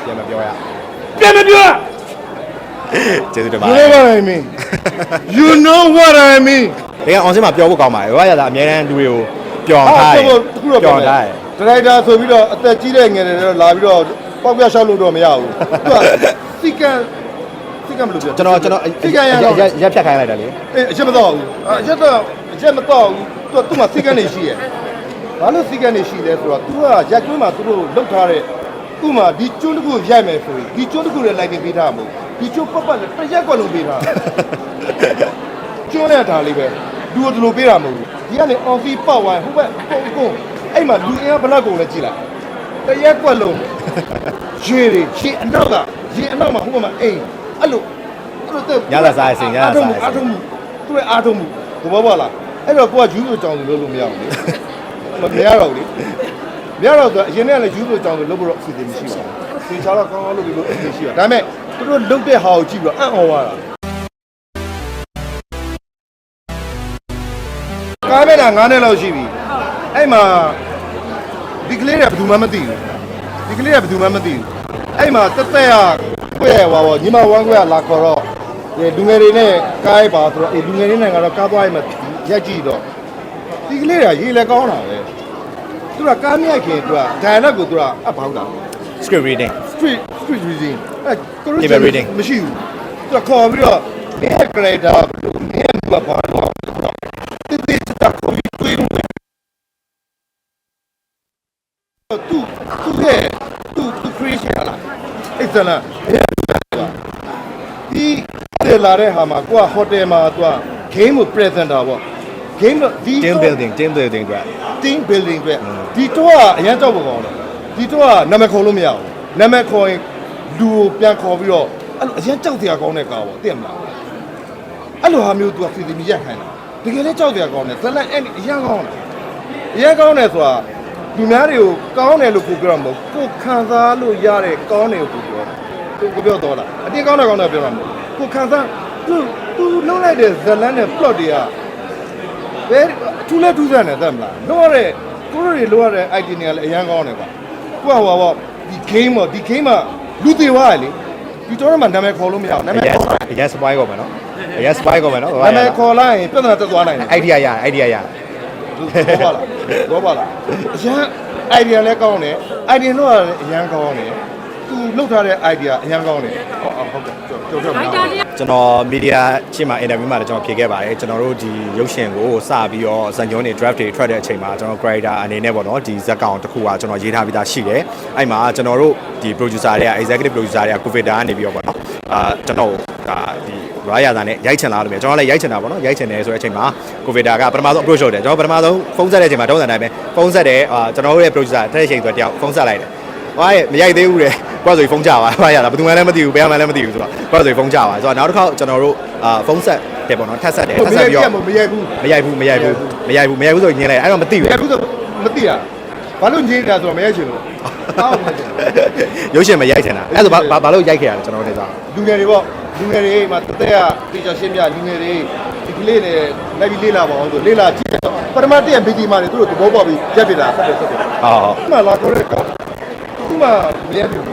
ပြန်မပြောရ ပြန်မပြော ကျေးဇူးတင်ပါ You know what I mean You know what I mean တကယ်အောင်စင်းမှာပြောဖို့ကောင်းပါတယ်ဘာရတာအများတန်းလူတွေကိုပျော်ထားတယ်ပျော်ထားတယ် ဒရိုက်တာဆိုပြီးတော့အသက်ကြီးတဲ့ငယ်တွေတော့လာပြီးတော့ပေါက်ပြရှောက်လို့တော့မရဘူးသူကစီကံမလို့ပြော ကျွန်တော်စီကံရတော့ ရက်ဖြတ်ခိုင်းလိုက်တယ်လေ အေးအချက်မတော့ဘူးအချက်မတော့ဘူးသူမှစီကံနေရှိရဲ့ဘာလို့စီကံနေရှိလဲဆိုတော့သူကရက်ကျွန်းမှာသူတို့လောက်ထားတဲ့သူ့မှာဒီကျွန်းတစ်ခုရိုက်မယ်ဆိုရင်ဒီကျွန်းတစ်ခုလည်းလိုက်ပေးထားမှာမဟုတ်ဒီကျွန်းပတ်လည်းတစ်ရက်ကွက်လုံးပေးထားကျွန်းနဲ့ထားလေးပဲလူတို့လိုပေးတာမဟုတ်ဘူးဒီကနေအောင်စီပောက်ဝိုင်းဟိုဘက်ကုန်အဲ့မှာလူအင်အားဘလောက်ကုန်လဲကြည့်လိုက်တရက်ကွက်လုံးရေတွေရှေ့အနောက်ကရေအနောက်မှာဟိုဘက်မှာအိမ်အဲ့လိုတက် ညလာစားစင်ညလာစားစင် အားထုတ်မှုသူ့ရဲ့အားထုတ်မှုသဘောပေါက်လားအဲ့တော့ကိုကယူးဆိုကြောင်လို့မရဘူးလေမရတော့ဘူးလေမရတော့ဆိုအရင်ကလည်းယူးဆိုကြောင်လို့လို့အစီအစဉ်မရှိပါဘူးသင်္ချာတော့ကောင်းကောင်းလုပ်ပြီးလို့အစီအစဉ်ရှိတာဒါပေမဲ့သူတို့လုတ်တဲ့ဟာကိုကြည့်ပြီးတော့အံ့ဩသွားတာကားမဲ့တာ9နှစ်လောက်ရှိပြီအဲ့မှာဒီကလေးကဘယ်သူမှမသိဘူးဒီကလေးကဘယ်သူမှမသိဘူးအဲ့မှာတက်ရခွဲဟွာပေါ့ညီမဝမ်းခွဲလာခေါ်တော့လူငယ်တွေနဲ့ကားရိုက်ပါဆိုတော့လူငယ်တွေနဲ့ကတော့ကားသွားရမှရက်ကြည့်တော့ဒီကလေးကရေးလဲကောင်းတာပဲသူကကားမြိုက်ခင်သူကဒိုင်လက်ကိုသူကအပေါင်းတာ script reading street reading အဲသူတို့ Paper reading မရှိဘူးသူကခေါ်ပြီးတော့မင်းရဲ့ character မင်းရဲ့သူကဘာလို့တိတိကျကျခေါ်ပြီးတွေ့လို့သူ creation လားအဲ့ဒါလားဒီတယ်လာတဲ့ဟာမှာကိုကဟိုတယ်မှာသူက game ကို presenter ပေါ့ game ဒီ team building အတွက် team building အတွက်ဒီတော့ကအရန်ကြောက်ဖို့ကောင်းတယ်ဒီတော့ကနာမည်ခေါ်လို့မရဘူးနာမည်ခေါ်ရင်လူကိုပြန်ခေါ်ပြီးတော့အဲ့လိုအရန်ကြောက်တရားကောင်းတဲ့ကားပေါ့သိမလားအဲ့လိုဟာမျိုးသူကစီစီမရက်ခိုင်းတာတကယ်လည်းကြောက်တရားကောင်းတယ်ဇလန်အဲ့အရန်ကောင်းတယ်အရန်ကောင်းတယ်ဆိုတာလူများတွေကိုကောင်းတယ်လို့ကိုပြောမှာမဟုတ်ကိုခံစားလို့ရတဲ့ကောင်းတယ်ကိုပြောတာကိုပြောတော့လားအတင်းကောင်းတယ်ပြောတာမဟုတ်ကိုခံစားသူလုံးလိုက်တဲ့ဇလန်နဲ့ plot တွေကဘယ်ထူးလဲထူးဆန်းတယ်သိမလားလို့ရတဲ့ကိုရိုတွေလို့ရတဲ့ idea တွေကလည်းအရန်ကောင်းတယ်ကွာကိုကဟိုပေါ့ဒီ game ပေါ့ဒီ game မှာလူသေးသွားတယ်လေဒီတော့မှနာမည်ခေါ်လို့မရဘူးနာမည်ခေါ်လိုက် yes spy ကောမယ်နော် yes spy ကောမယ်နော် နာမည်ခေါ်လိုက်ရင်ပြဿနာတက်သွားနိုင်တယ် idea ရ idea ရ ဘောပါလားအရန် idea လည်းကောင်းတယ် idea တော့အရန်ကောင်းတယ်သူလောက်ထားတဲ့ idea အရန်ကောင်းတယ်ဟုတ်ကဲ့ကြောက်မလား ကျွန်တော်မီဒီယာချင်းမှာ interview မှာလည်းကျွန်တော်ဖြေခဲ့ပါတယ်ကျွန်တော်တို့ဒီရုပ်ရှင်ကိုစပြီးတော့ဇန်ကျုံးတွေ draft တွေထွက်တဲ့အချိန်မှာကျွန်တော် creator အနေနဲ့ပေါ့နော်ဒီဇက်ကောင်တစ်ခုကကျွန်တော်ရေးထားပြီးသားရှိတယ်အဲ့မှာကျွန်တော်တို့ဒီ producer တွေက executive producer တွေက COVID ကနေပြီးတော့ပေါ့နော်ကျွန်တော်ဒါဒီရာရတာနဲ့ရိုက်ချင်လာလို့ပဲကျွန်တော်လည်းရိုက်ချင်တာပေါ့နော်ရိုက်ချင်တယ်ဆိုတဲ့အချိန်မှာ COVID ကပထမဆုံး approach လုပ်တယ်ကျွန်တော်ပထမဆုံးဖုန်းဆက်တဲ့အချိန်မှာတုံးစံတိုင်းပဲဖုန်းဆက်တယ်ကျွန်တော်တို့ရဲ့ producer တဲ့ချိန်ဆိုတယောက်ဖုန်းဆက်လိုက်တယ်ဟိုမရိုက်သေးဘူးလေကွာဆိုဖုန်းကြပါဘာရတာဘယ်သူမှလည်းမသိဘူးဘယ်မှလည်းမသိဘူးဆိုတော့ကွာဆိုဖုန်းကြပါဆိုတော့နောက်တစ်ခါကျွန်တော်တို့ဖုန်းဆက်တယ်ပေါ့နော်ထပ်ဆက်တယ်ထပ်ဆက်ပြီးတော့မရိုက်ဘူးဆိုညင်းလိုက်အဲ့တော့မသိဘူးမရိုက်ဘူးဆိုမသိတာဘာလို့ညင်းတာဆိုတော့မရိုက်ချင်လို့ရုပ်ရှင်မရိုက်ချင်တာအဲ့ဆိုဘာလို့ရိုက်ခဲ့ရလဲကျွန်တော်တို့တည်းဆိုလူငယ်တွေပေါ့လူငယ်တွေမှာတသက်ရတေချာရှင်းပြလူငယ်တွေဒီကလေးနဲ့လိုက်ပြီးလေ့လာပါအောင်ဆိုလေ့လာကြည့်တော့ပထမတည့်ရ BT မှာတွေသူတို့သဘောပေါက်ပြီးရက်ပြတာဆက်တယ်ဟုတ်ဒီမှာလာခေါ်တဲ့ကောင်ဒီမှာမရက်ဘူး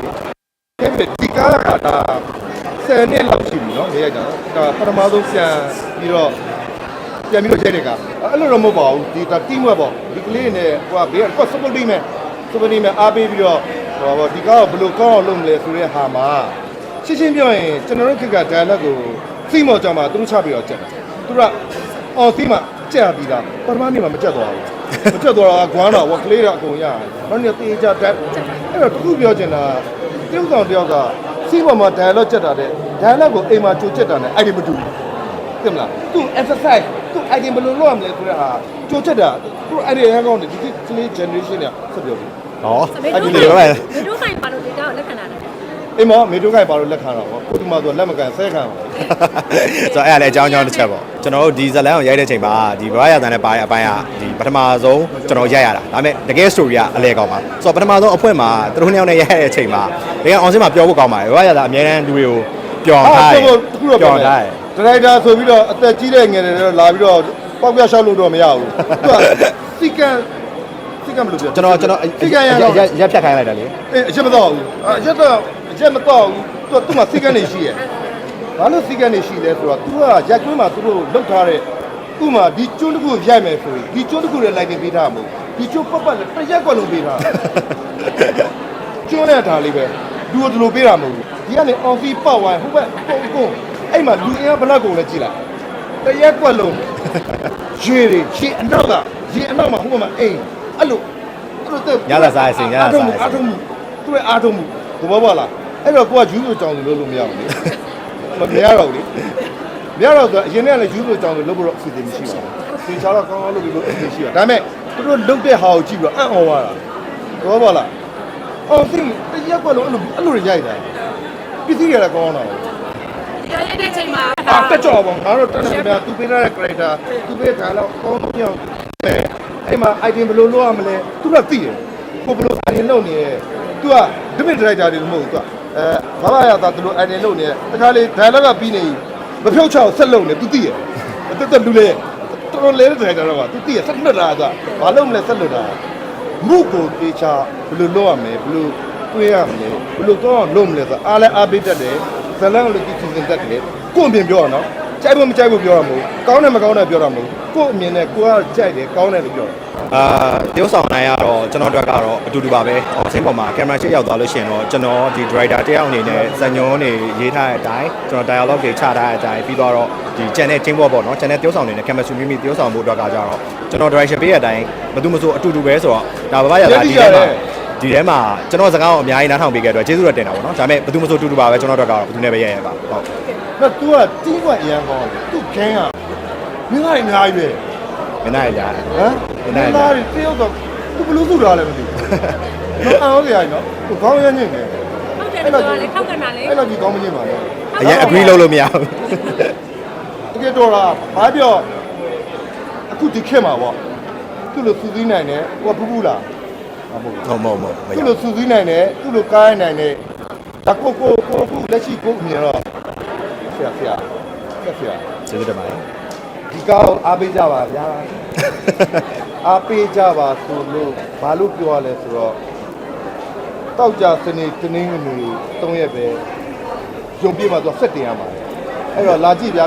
ဒီကားကဒါ10နှစ်လောက်ရှိပြီနော်မရက်ကြတော့ဒါပထမဆုံးပြန်ပြီးတော့ရိုက်တဲ့ကအဲ့လိုတော့မဟုတ်ပါဘူးဒီက team work ပေါ့ဒီကလေးနဲ့ဟိုကဘေးက support team နဲ့အားပေးပြီးတော့ဟိုပေါ့ဒီကားကိုဘယ်လိုကောင်းအောင်လုပ်မလဲဆိုတဲ့ဟာမှာရှင်းပြောရင်ကျွန်တော်တို့ခေတ်က dialogue ကိုသိမော်ကြမှာသူတို့ချပြီးတော့ကြက်တာသူကအော်သိမှကြက်ပြီးသားပထမနေ့မှာမကြက်သွားဘူးမကြက်သွားတာကွမ်းတော့ကလေးတော့အကုန်ရတယ်နောက်နေ့တေးကြတက်အဲ့တော့သူပြောချင်တာပြုံးဆောင်တယောက်ကသိမော်မှာ dialogue ကြက်တာတဲ့ dialogue ကိုအိမ်မှာကြိုကြက်တာနဲ့အဲ့ဒီမတူဘူးသိမလားသူ exercise သူ idea ဘယ်လိုလုပ်ရမလဲဆိုတဲ့ဟာကြိုချက်တာသူ idea ဟန်ကောင်းတယ်ဒီကလေး generation ကဆက်ပြောပြီဟောအဲ့ဒီလိုပဲမေတို့ဆိုင်ပါလို့ဒီတော့လက်ခံတာတယ်အိမ်မမေတို့ကပါလို့လက်ခံတော့ဗောကိုဒီမှာဆိုလက်မကန်ဆဲခံပါဆိုတော့အဲ့ဒါလည်းအကြောင်းတစ်ချက်ပေါ့ကျွန်တော်တို့ဒီဇလန်ကိုရိုက်တဲ့အချိန်မှာဒီဘာရရတန်နဲ့ပါတဲ့အပိုင်းကဒီပထမဆုံးကျွန်တော်ရိုက်ရတာဒါပေမဲ့တကယ် story ကအလဲကောင်းပါဆိုတော့ပထမဆုံးအဖွင့်မှာသူတို့နှစ်ယောက်နဲ့ရိုက်ရတဲ့အချိန်မှာတကယ်အောင်စင်းမှာပြောဖို့ကောင်းပါတယ်ဘာရရတာအများတန်းလူတွေကိုပျော်ထားတယ်ပျော်ထားတယ်ဒရိုက်တာဆိုပြီးတော့အသက်ကြီးတဲ့ငယ်တွေတော့လာပြီးတော့ပေါက်ပြရှောက်လို့တော့မရဘူးသူကစီကံမလို့ပြောကျွန်တော်ရက်ဖြတ်ခိုင်းလိုက်တယ်လေအေးအချက်မတော့ဘူးအ ချက်မတော့ဘူးသူကစီကန်းနေရှိရဲ့ဘာလို့စီကန်းနေရှိလဲဆိုတော့သူကရက်ကျွန်းမှာသူတို့လောက်ထားတဲ့ဥမာဒီကျွန်းတစ်ခုရိုက်မယ်ဆိုရင်ဒီကျွန်းတစ်ခုလည်းလိုက်တင်ပေးထားမှာမဟုတ်ဒီကျွန်းပတ်ပတ်လည်းတစ်ရက်ကွက်လုံးပေးထားကျွန်းနဲ့ထားလေးပဲလူတို့လိုပေးတာမဟုတ်ဘူးဒီကနေအောင်စီပေါက်ဝိုင်းဟိုဘက်ကုန်အဲ့မှာလူအင်အားဘလောက်ကုန်လဲကြည့်လိုက်တစ်ရက်ကွက်လုံးရေတွေရှင်းအနောက်ကရေအနောက်မှာဟိုမှာအိမ်အဲ့လိုညလာစားအစင်ညလာစားအားထုတ်မှုသူ့ရဲ့အားထုတ်မှုသဘောပေါက်လားအဲ့တော့ကိုကယူဆိုကြောင်လို့မရဘူးလေမရတော့ဘူးလေမရတော့ဆိုအရင်ကလည်းယူဆိုကြောင်လို့လုပ်ဖို့တော့အစီအစဉ်မရှိပါဘူးသင်ချာတော့ကောင်းကောင်းလုပ်ပြီးလို့အစီအစဉ်ရှိပါဒါပေမဲ့သူတို့လုပ်တဲ့ဟာကိုကြည့်ပြီးတော့အံ့ဩသွားတာသဘောပေါက်လားအော်သိတရက်ကွက်လုံးအဲ့လိုရိုက်တာပစ္စည်းတွေကကောင်းတာရိုက်တဲ့ချိန်မှာတက်ကြောပေါ့ငါတို့တက်နေတယ်သူပေးထားတဲ့ character သူပေးထားတော့ကောင်းပြောင်းအဲ့မှာ item ဘယ်လိုလုပ်ရမလဲသူကသိတယ်ကိုဘယ်လို item လုပ်နေလဲသူက debate director တွေမဟုတ်ဘူးသူကဘာသာရတာသူတို့ item လုပ်နေတခါလေ dialogue ကပြီးနေမဖြုတ်ချအောင်ဆက်လုပ်နေသူသိတယ်တက်လူလေတော်လေး director တော့ကသူသိရဆက်လွတ်တာကဘာလုပ်မလဲဆက်လွတ်တာမှုကိုတေချာဘယ်လိုလုပ်ရမလဲဘယ်လိုတွေးရမလဲဘယ်လိုတော့လုပ်မလဲဆိုအားလဲအားပေးတတ်တယ်ဇလန်းကိုလည်းသူစီစဉ်တတ်တယ်ကို့အပြင်ပြောရနော်ကြိုက်ဖို့မကြိုက်ဖို့ပြောရမလို့ကောင်းတယ်မကောင်းတယ်ပြောရမလို့ကို့အမြင်နဲ့ကိုကကြိုက်တယ်ကောင်းတယ်လို့ပြောတရုတ်ဆောင်နိုင်ရတော့ကျွန်တော်တို့ကတော့အတူတူပါပဲအစင်းပေါ်မှာကင်မရာရှစ်ရောက်သွားလို့ရှိရင်တော့ကျွန်တော်ဒီ director တယောက်အနေနဲ့ဇာညွန်းတွေရေးထားတဲ့အတိုင်းကျွန်တော် dialogue တွေချထားတဲ့အတိုင်းပြီးတော့ဒီ channel team ပေါ့နော် channel တရုတ်ဆောင်နေနဲ့ chemistry မိမိတရုတ်ဆောင်မှုအတွက်ကကြတော့ကျွန်တော် direction ပေးတဲ့အတိုင်းမသူမဆိုအတူတူပဲဆိုတော့ဒါဘာရတာဒီထဲမှာကျွန်တော်စကားကိုအများကြီးနားထောင်ပေးခဲ့တော့ကျေးဇူးတော်တင်တာပေါ့နော်ဒါပေမဲ့ဘယ်သူမဆိုတူတူပါပဲကျွန်တော်တို့ကတော့ဘယ်သူနဲ့ပဲရရပါဟုတ်ဒါ तू ကတီးကွက်အရန်ကောင်းတယ် तू ခင်းကမင်းကအများကြီးပဲမင်းနိုင်ရဟမ်မင်းသားတွေတယောက်တော့ तू ဘလို့စုထားလဲမသိဘူးတော့အောင်စရာနော် तू ကောင်းရညင်တယ်ဟုတ်တယ်တော်လည်းခောက်ကနာလေအဲ့လိုကြီးကောင်းမညင်ပါနဲ့အရင် agree လုပ်လို့မရဘူးတကယ်တော့လားဘာပြောအခုဒီခေတ်မှာပေါ့သူ့လိုစူးစီးနိုင်တယ်ဟိုကဘူးလားမဟုတ်သူ့လိုစူးစီးနိုင်တယ်သူ့လိုကားနိုင်တယ်ဒါကိုလက်ရှိကိုမြင်တော့ဆရာကျေးဇူးတင်ပါတယ်ဒီကောင်းအားပေးကြပါဗျာအားပေးကြပါဆိုလို့ဘာလို့ပြောရလဲဆိုတော့တောက်ကြစနေတနင်္ဂနွေ3ရက်ပဲရုံပြမှာသူဆက်တင်ရမှာအဲ့တော့လာကြည့်ဗျာ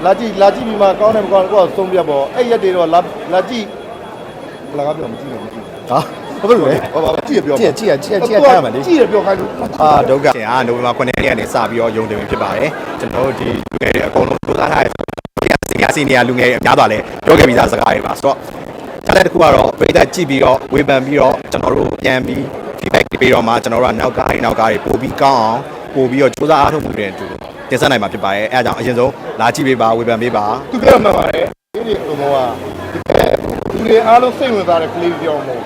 လာကြည့်ပြီးမှကောင်းတယ်မကောင်းဘူးကိုယ်ဆုံးပြတ်ပေါ့အဲ့ရက်တွေတော့လာကြည့်ဘလာကပြောမကြည့်ဘူးဟာဘာလို့လဲဟောပါကြည့်ရပြောကြည့်ထားမှာလေကြည့်ရပြောခိုင်းလို့ဒုက္ခရှင်နိုဝင်ဘာ9ရက်နေ့ကနေစပြီးတော့ရုံတင်ဖြစ်ပါတယ်ကျွန်တော်တို့ဒီလူငယ်တွေအကုန်လုံးစူးစမ်းထားတဲ့စီနီယာလူငယ်တွေအများပါလဲပြောခဲ့ပြီးသားစကားတွေပါဆိုတော့ကြားတဲ့တစ်ခုကတော့ပြည်သက်ကြည့်ပြီးတော့ဝေဖန်ပြီးတော့ကျွန်တော်တို့ပြန်ပြီး feedback ပေးတော့မှကျွန်တော်တို့ကနောက်ကားတွေပို့ပြီးကောင်းအောင်ပို့ပြီးတော့စူးစမ်းအားထုတ်မှုတွေအတူတင်ဆက်နိုင်မှာဖြစ်ပါတယ်အဲအကြောင်းအရင်ဆုံးလာကြည့်ပေးပါဝေဖန်ပေးပါသူပြောမှပါတယ်ဒီလိုမျိုးကလူတွေအားလုံးစိတ်ဝင်စားတဲ့ကလေးပြောမို့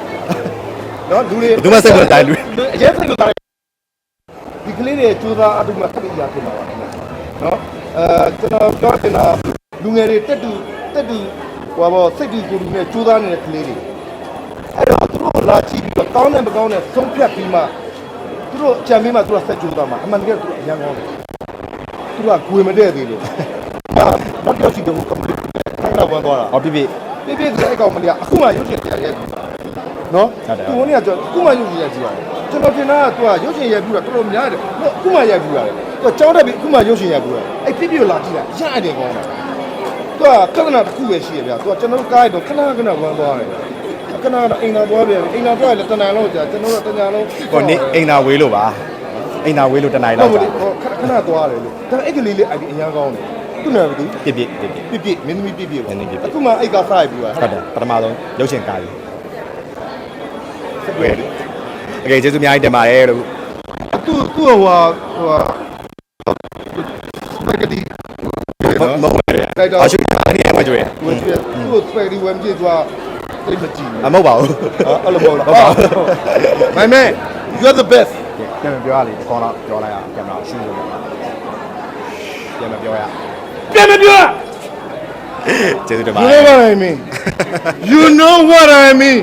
နော်လူတွေသူမစိတ်ဝင်တိုင်းလူအရင်စိတ်ဝင်စားဒီကလေးတွေစူးစမ်းအားထုတ်မှဆက်ပြီးရဖြစ်မှာပါနော်ကျွန်တော်ပြောနေတာလူငယ်တွေတက်တူဟိုဘောစိတ်တူကိုယ်တူနဲ့စူးစမ်းနေတဲ့ကလေးတွေအဲ့တော့သူတို့လာကြည့်ပြီးတော့ကောင်းတယ်မကောင်းတယ်ဆုံးဖြတ်ပြီးမှသူတို့အကြံပေးမှသူတို့ဆက်ကြိုးသွားမှာအမှန်တကယ်သူအရင်ကောင်းတယ်သူကဂွေမတည့်သေးလို့ဘာပြောစီတော့ကမ္ဘာတော့ဝင်သွားတာဟောပြတဲ့အဲ့ကောင်မလေးအခုမှရုပ်ရှင်တရားရဲ့နော်သူကလည်းအခုမှရုပ်ရှင်ရိုက်ကြည့်ရတယ်ကျွန်တော်ထင်တာကသူကရုပ်ရှင်ရိုက်ပြီးတော့တော်တော်များတယ်အခုမှရိုက်ပြီးရတယ်သူကကြောင်းတက်ပြီးအခုမှရုပ်ရှင်ရိုက်ပြီးရတယ်အဲ့ပြလာကြည့်လိုက်ရတယ်ကောင်းတာသူကခဏတစ်ခုပဲရှိရဗျာသူကကျွန်တော်ကားရတော့ခဏဝမ်းသွားတယ်ခဏအိမ်သာသွားပြန်အိမ်သာသွားလည်းတနင်္လာလုံးကြာကျွန်တော်တို့တနင်္လာလုံးဟိုနေ့အိမ်သာဝေးလို့ပါအိမ်သာဝေးလို့တနင်္လာလောက်ကြာခဏသွားတယ်လို့ဒါအဲ့ကလေးလေးအဲ့ဒီအရင်ကောင်းတယ်သူ့နာမည်ပြည့်မင်းသမီးပြည့်အခုမှအဲ့ကစားရပြီးသွားဟုတ်တယ်ပထမဆုံးရုပ်ရှင်ကားကြီးဝေးโอเคကျေးဇူးအများကြီးတင်ပါတယ်လို့သူ့ဟိုစပဂက်တီမဟုတ်ဘူးအရှုပ်အနေနဲ့မကြွေသူ့စပဂက်တီဝမ်ကြီးသွားတိတ်မကြည့်ဘူးမဟုတ်ပါဘူးအဲ့လိုပေါ့လား My man you are the best ပြန်ပြောရလေခေါင်းတော့ပြောလိုက်အောင်ကင်မရာရှူလို့ပြန်ပြောရကျေးဇူးတင်ပါတယ် You know what I mean